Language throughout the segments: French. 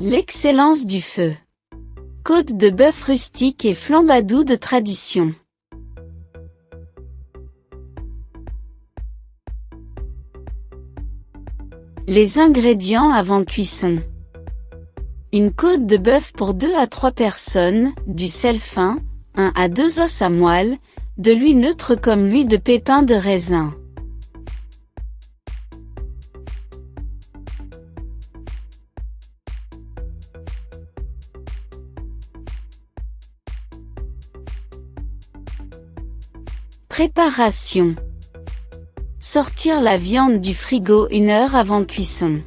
L'excellence du feu. Côte de bœuf rustique et flambadou de tradition. Les ingrédients avant cuisson. Une côte de bœuf pour 2 à 3 personnes, du sel fin, 1 à 2 os à moelle, de l'huile neutre comme l'huile de pépins de raisin. Préparation. Sortir la viande du frigo 1 heure avant cuisson.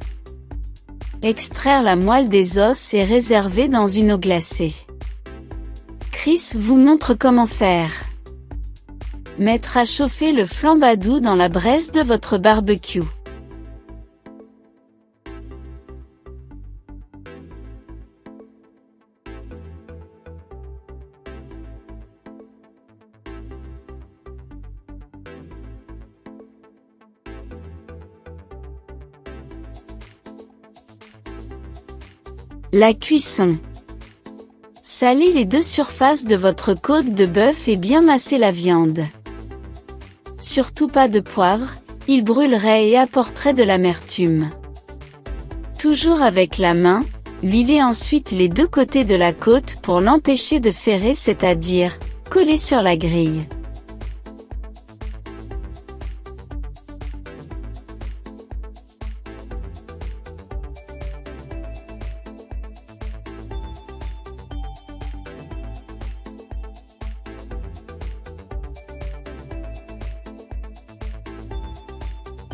Extraire la moelle des os et réserver dans une eau glacée. Chris vous montre comment faire. Mettre à chauffer le flambadou dans la braise de votre barbecue. La cuisson. Salez les 2 surfaces de votre côte de bœuf et bien masser la viande. Surtout pas de poivre, il brûlerait et apporterait de l'amertume. Toujours avec la main, huilez ensuite les 2 côtés de la côte pour l'empêcher de ferrer, c'est-à-dire coller sur la grille.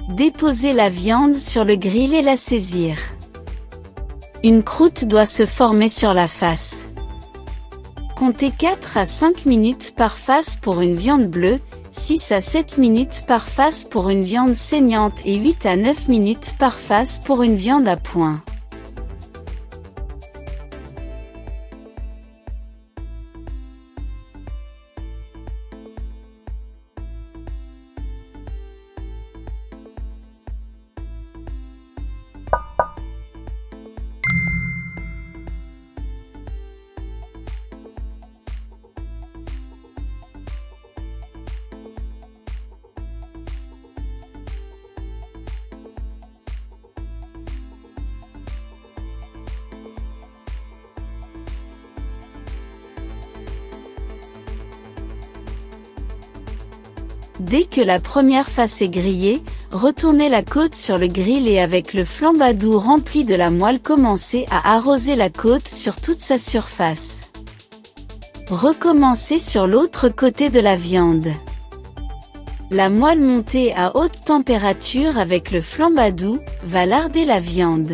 Déposez la viande sur le grill et la saisir. Une croûte doit se former sur la face. Comptez 4 à 5 minutes par face pour une viande bleue, 6 à 7 minutes par face pour une viande saignante et 8 à 9 minutes par face pour une viande à point. Dès que la première face est grillée, retournez la côte sur le grill et avec le flambadou rempli de la moelle commencez à arroser la côte sur toute sa surface. Recommencez sur l'autre côté de la viande. La moelle montée à haute température avec le flambadou va larder la viande.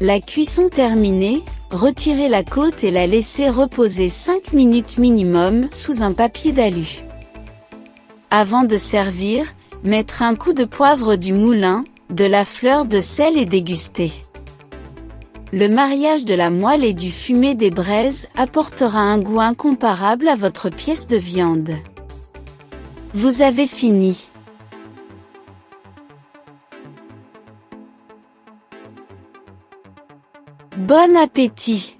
La cuisson terminée, retirez la côte et la laissez reposer 5 minutes minimum sous un papier d'alu. Avant de servir, mettre un coup de poivre du moulin, de la fleur de sel et déguster. Le mariage de la moelle et du fumet des braises apportera un goût incomparable à votre pièce de viande. Vous avez fini. Bon appétit!